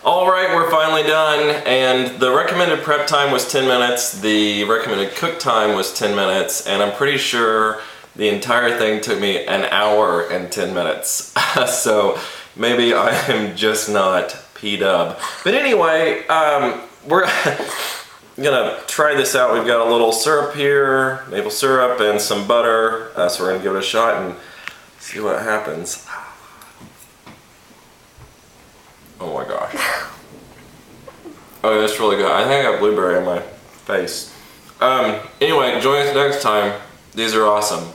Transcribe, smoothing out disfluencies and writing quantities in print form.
All right, we're finally done, and the recommended prep time was 10 minutes, the recommended cook time was 10 minutes, and I'm pretty sure the entire thing took me an hour and 10 minutes. So maybe I am just not P-dub. But anyway, we're gonna try this out. We've got a little syrup here, maple syrup and some butter, so we're gonna give it a shot and see what happens. Oh my gosh. Oh, that's really good. I think I got blueberry on my face. Anyway, join us next time. These are awesome.